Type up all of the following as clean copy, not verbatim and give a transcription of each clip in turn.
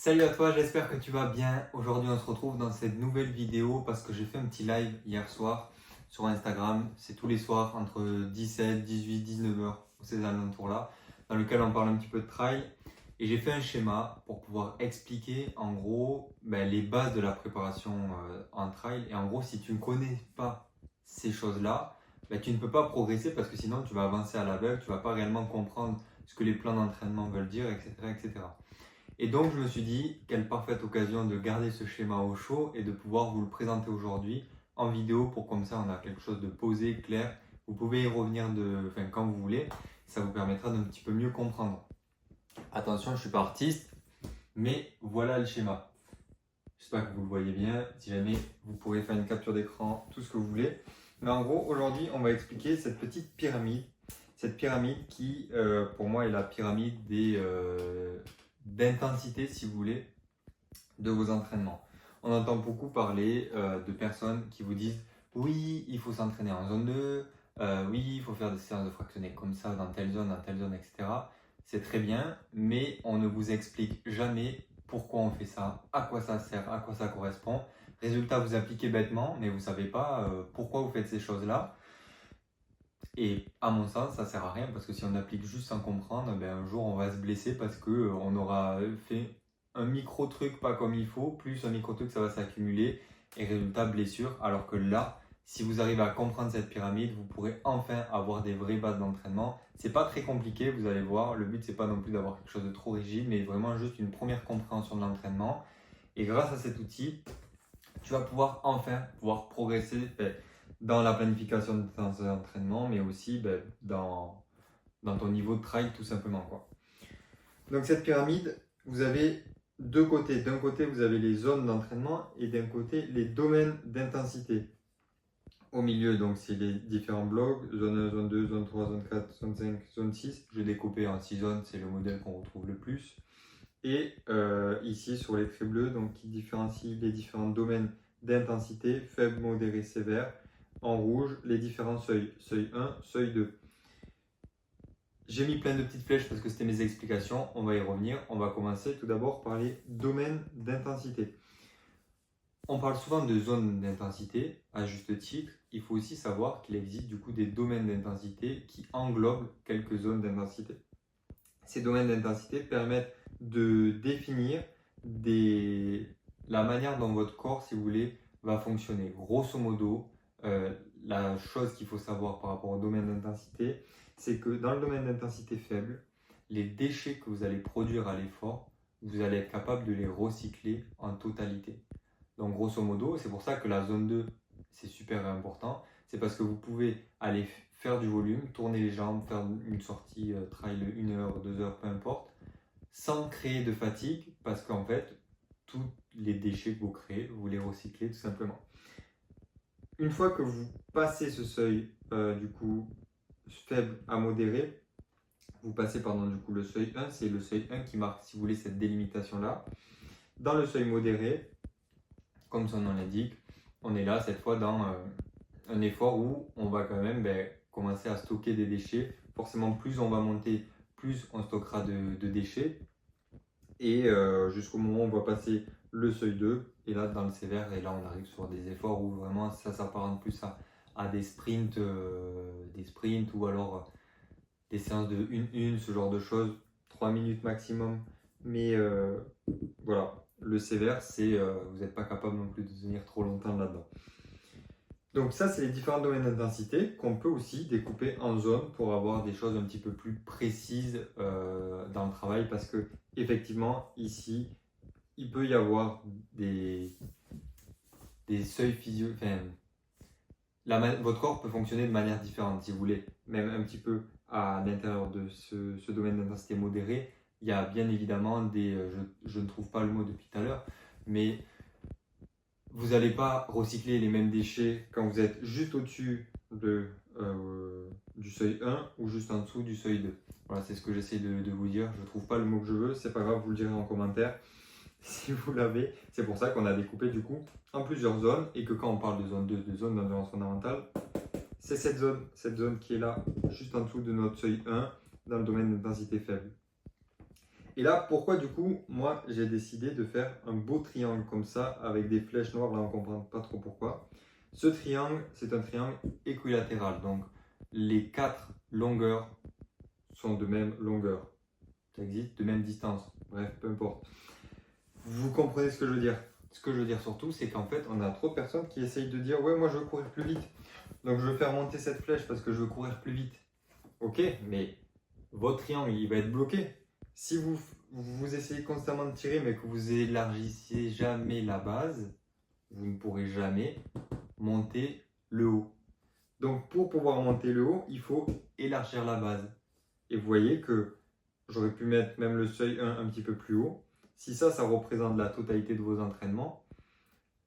Salut à toi, j'espère que tu vas bien. Aujourd'hui, on se retrouve dans cette nouvelle vidéo parce que j'ai fait un petit live hier soir sur Instagram. C'est tous les soirs entre 17, 18, 19 heures, ces alentours-là, dans lequel on parle un petit peu de trail. Et j'ai fait un schéma pour pouvoir expliquer en gros les bases de la préparation en trail. Et en gros, si tu ne connais pas ces choses-là, tu ne peux pas progresser parce que sinon tu vas avancer à l'aveugle, tu ne vas pas réellement comprendre ce que les plans d'entraînement veulent dire, etc., etc. Et donc, je me suis dit, quelle parfaite occasion de garder ce schéma au chaud et de pouvoir vous le présenter aujourd'hui en vidéo pour comme ça, on a quelque chose de posé, clair. Vous pouvez y revenir quand vous voulez. Ça vous permettra d'un petit peu mieux comprendre. Attention, je ne suis pas artiste, mais voilà le schéma. J'espère que vous le voyez bien. Si jamais, vous pourrez faire une capture d'écran, tout ce que vous voulez. Mais en gros, aujourd'hui, on va expliquer cette petite pyramide. Cette pyramide qui, pour moi, est la pyramide d'intensité, si vous voulez, de vos entraînements. On entend beaucoup parler de personnes qui vous disent oui, il faut s'entraîner en zone 2, oui, il faut faire des séances de fractionnés comme ça, dans telle zone, etc. C'est très bien, mais on ne vous explique jamais pourquoi on fait ça, à quoi ça sert, à quoi ça correspond. Résultat, vous appliquez bêtement, mais vous ne savez pas pourquoi vous faites ces choses-là. Et à mon sens, ça sert à rien parce que si on applique juste sans comprendre, un jour on va se blesser parce que on aura fait un micro truc pas comme il faut, plus un micro truc ça va s'accumuler et résultat blessure. Alors que là, si vous arrivez à comprendre cette pyramide, vous pourrez enfin avoir des vraies bases d'entraînement. C'est pas très compliqué, vous allez voir. Le but c'est pas non plus d'avoir quelque chose de trop rigide, mais vraiment juste une première compréhension de l'entraînement. Et grâce à cet outil, tu vas pouvoir progresser dans la planification de tes entraînements, mais aussi dans ton niveau de trail tout simplement, quoi. Donc cette pyramide, vous avez deux côtés. D'un côté, vous avez les zones d'entraînement et d'un côté, les domaines d'intensité. Au milieu, donc, c'est les différents blocs, zone 1, zone 2, zone 3, zone 4, zone 5, zone 6. Je l'ai découpé en 6 zones, c'est le modèle qu'on retrouve le plus. Et ici, sur les traits bleus, donc, qui différencient les différents domaines d'intensité, faible, modéré, sévère. En rouge, les différents seuils, seuil 1, seuil 2. J'ai mis plein de petites flèches parce que c'était mes explications, on va y revenir. On va commencer tout d'abord par les domaines d'intensité. On parle souvent de zones d'intensité, à juste titre. Il faut aussi savoir qu'il existe du coup des domaines d'intensité qui englobent quelques zones d'intensité. Ces domaines d'intensité permettent de définir la manière dont votre corps, si vous voulez, va fonctionner. Grosso modo, la chose qu'il faut savoir par rapport au domaine d'intensité, c'est que dans le domaine d'intensité faible, les déchets que vous allez produire à l'effort, vous allez être capable de les recycler en totalité. Donc grosso modo, c'est pour ça que la zone 2, c'est super important. C'est parce que vous pouvez aller faire du volume, tourner les jambes, faire une sortie trail 1 heure, 2 heures, peu importe, sans créer de fatigue, parce qu'en fait, tous les déchets que vous créez, vous les recyclez tout simplement. Une fois que vous passez ce seuil, du coup, faible à modéré, vous passez du coup le seuil 1, c'est le seuil 1 qui marque, si vous voulez, cette délimitation-là. Dans le seuil modéré, comme son nom l'indique, on est là cette fois dans un effort où on va quand même commencer à stocker des déchets. Forcément, plus on va monter, plus on stockera de déchets. Et jusqu'au moment où on va passer le seuil 2, et là dans le sévère, et là on arrive sur des efforts où vraiment ça s'apparente plus à des sprints ou alors des séances de 1-1, ce genre de choses, 3 minutes maximum. Mais voilà, le sévère, c'est vous n'êtes pas capable non plus de tenir trop longtemps là-dedans. Donc ça, c'est les différents domaines d'intensité qu'on peut aussi découper en zones pour avoir des choses un petit peu plus précises dans le travail parce que effectivement, ici, il peut y avoir des seuils physiologiques. Votre corps peut fonctionner de manière différente, si vous voulez, même un petit peu à l'intérieur de ce domaine d'intensité modérée. Il y a bien évidemment je ne trouve pas le mot depuis tout à l'heure, mais vous n'allez pas recycler les mêmes déchets quand vous êtes juste au-dessus du seuil 1 ou juste en dessous du seuil 2. Voilà, c'est ce que j'essaie de vous dire. Je ne trouve pas le mot que je veux, c'est pas grave, vous le direz en commentaire si vous l'avez. C'est pour ça qu'on a découpé du coup en plusieurs zones et que quand on parle de zone 2, de zone d'endurance fondamentale, c'est cette zone qui est là, juste en dessous de notre seuil 1 dans le domaine d'intensité faible. Et là, pourquoi du coup, moi, j'ai décidé de faire un beau triangle comme ça, avec des flèches noires, là on ne comprend pas trop pourquoi. Ce triangle, c'est un triangle équilatéral, donc les 4 longueurs sont de même longueur. Ça existe de même distance, bref, peu importe. Vous comprenez ce que je veux dire. Ce que je veux dire surtout, c'est qu'en fait, on a trop de personnes qui essayent de dire « Ouais, moi je veux courir plus vite, donc je veux faire monter cette flèche parce que je veux courir plus vite. » Ok, mais votre triangle, il va être bloqué. Si vous essayez constamment de tirer, mais que vous élargissez jamais la base, vous ne pourrez jamais monter le haut. Donc, pour pouvoir monter le haut, il faut élargir la base. Et vous voyez que j'aurais pu mettre même le seuil 1 un petit peu plus haut. Si ça représente la totalité de vos entraînements,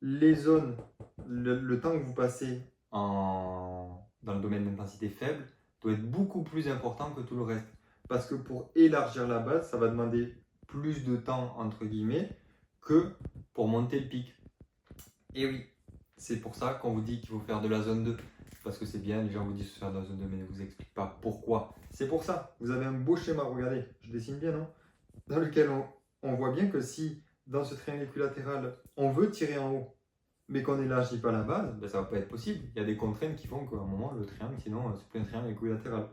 les zones, le temps que vous passez dans le domaine d'intensité faible doit être beaucoup plus important que tout le reste. Parce que pour élargir la base, ça va demander plus de temps, entre guillemets, que pour monter le pic. Et oui, c'est pour ça qu'on vous dit qu'il faut faire de la zone 2. Parce que c'est bien, les gens vous disent de faire de la zone 2, mais ne vous expliquent pas pourquoi. C'est pour ça. Vous avez un beau schéma, regardez, je dessine bien, non? Dans lequel on voit bien que si, dans ce triangle équilatéral, on veut tirer en haut, mais qu'on n'élargit pas la base, ben ça ne va pas être possible. Il y a des contraintes qui font qu'à un moment, le triangle, sinon, c'est plus un triangle équilatéral.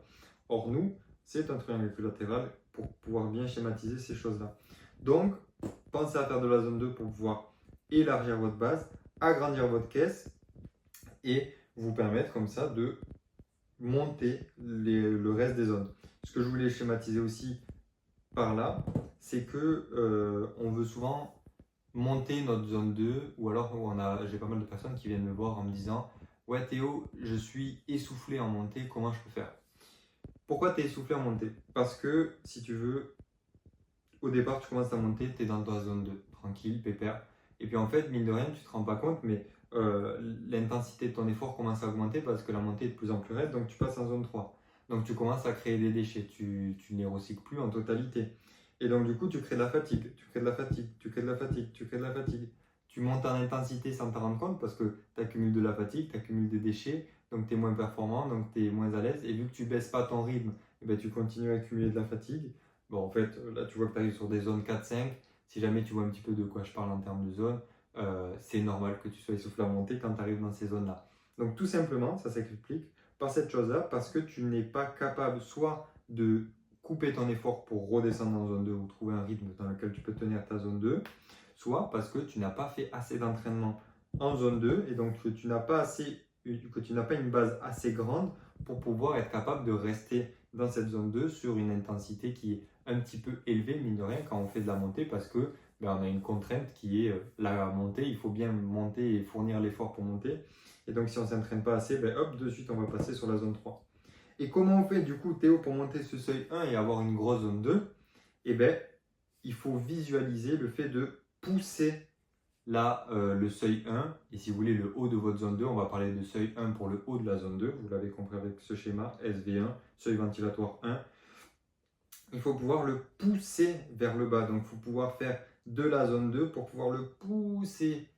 Or, nous, c'est un triangle équilatéral pour pouvoir bien schématiser ces choses-là. Donc, pensez à faire de la zone 2 pour pouvoir élargir votre base, agrandir votre caisse et vous permettre comme ça de monter le reste des zones. Ce que je voulais schématiser aussi par là, c'est que on veut souvent monter notre zone 2 ou alors j'ai pas mal de personnes qui viennent me voir en me disant « Ouais Théo, je suis essoufflé en montée, comment je peux faire ?» Pourquoi tu es essoufflé en montée? Parce que si tu veux, au départ tu commences à monter, tu es dans ta zone 2, tranquille, pépère. Et puis en fait, mine de rien, tu te rends pas compte, mais l'intensité de ton effort commence à augmenter parce que la montée est de plus en plus raide, donc tu passes en zone 3. Donc tu commences à créer des déchets, tu ne les recycles plus en totalité. Et donc du coup, tu crées de la fatigue, tu crées de la fatigue, tu crées de la fatigue, tu crées de la fatigue. Tu montes en intensité sans t'en rendre compte parce que tu accumules de la fatigue, tu accumules des déchets, donc tu es moins performant, donc tu es moins à l'aise. Et vu que tu baisses pas ton rythme, eh ben, tu continues à accumuler de la fatigue. Bon, en fait, là, tu vois que tu arrives sur des zones 4-5. Si jamais tu vois un petit peu de quoi je parle en termes de zones, c'est normal que tu sois essoufflé à monter quand tu arrives dans ces zones-là. Donc tout simplement, ça s'explique par cette chose-là, parce que tu n'es pas capable soit de couper ton effort pour redescendre en zone 2 ou trouver un rythme dans lequel tu peux tenir ta zone 2, soit parce que tu n'as pas fait assez d'entraînement en zone 2 et donc que tu n'as pas une base assez grande pour pouvoir être capable de rester dans cette zone 2 sur une intensité qui est un petit peu élevée, mine de rien, quand on fait de la montée, parce que on a une contrainte qui est la montée, il faut bien monter et fournir l'effort pour monter. Et donc si on ne s'entraîne pas assez, hop, de suite on va passer sur la zone 3. Et comment on fait du coup, Théo, pour monter ce seuil 1 et avoir une grosse zone 2? Eh bien, il faut visualiser le fait de pousser là le seuil 1. Et si vous voulez le haut de votre zone 2, on va parler de seuil 1 pour le haut de la zone 2. Vous l'avez compris avec ce schéma, SV1, seuil ventilatoire 1. Il faut pouvoir le pousser vers le bas. Donc, il faut pouvoir faire de la zone 2 pour pouvoir le pousser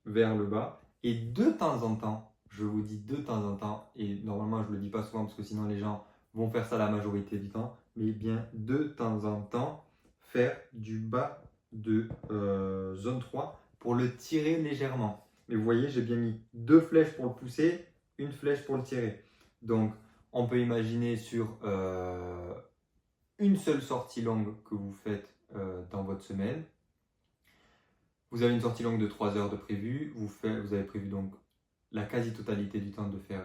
vers le bas. Et de temps en temps, je vous dis de temps en temps, et normalement je ne le dis pas souvent parce que sinon les gens vont faire ça la majorité du temps, mais bien de temps en temps, faire du bas de zone 3 pour le tirer légèrement. Mais vous voyez, j'ai bien mis 2 flèches pour le pousser, une flèche pour le tirer. Donc, on peut imaginer sur une seule sortie longue que vous faites dans votre semaine. Vous avez une sortie longue de 3 heures de prévu. Vous avez prévu donc la quasi-totalité du temps de faire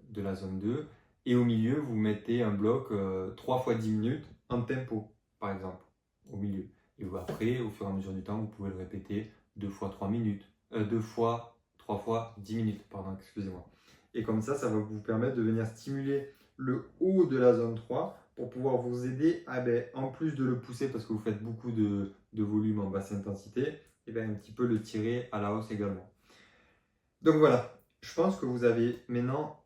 de la zone 2. Et au milieu, vous mettez un bloc 3 fois 10 minutes en tempo, par exemple, au milieu. Et après, au fur et à mesure du temps, vous pouvez le répéter 2 fois 3 minutes. 2 fois 3 fois 10 minutes, pardon, excusez-moi. Et comme ça va vous permettre de venir stimuler le haut de la zone 3 pour pouvoir vous aider à, en plus de le pousser parce que vous faites beaucoup de volume en basse intensité, et un petit peu le tirer à la hausse également. Donc voilà, je pense que vous avez maintenant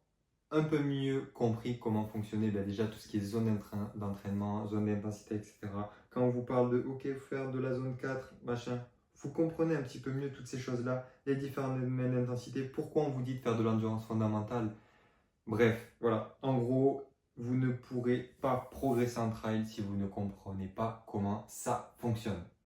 un peu mieux compris comment fonctionnait déjà tout ce qui est zone d'entraînement, zone d'intensité, etc. Quand on vous parle de OK, faire de la zone 4, machin, vous comprenez un petit peu mieux toutes ces choses-là, les différents domaines d'intensité, pourquoi on vous dit de faire de l'endurance fondamentale. Bref, voilà, en gros, vous ne pourrez pas progresser en trail si vous ne comprenez pas comment ça fonctionne.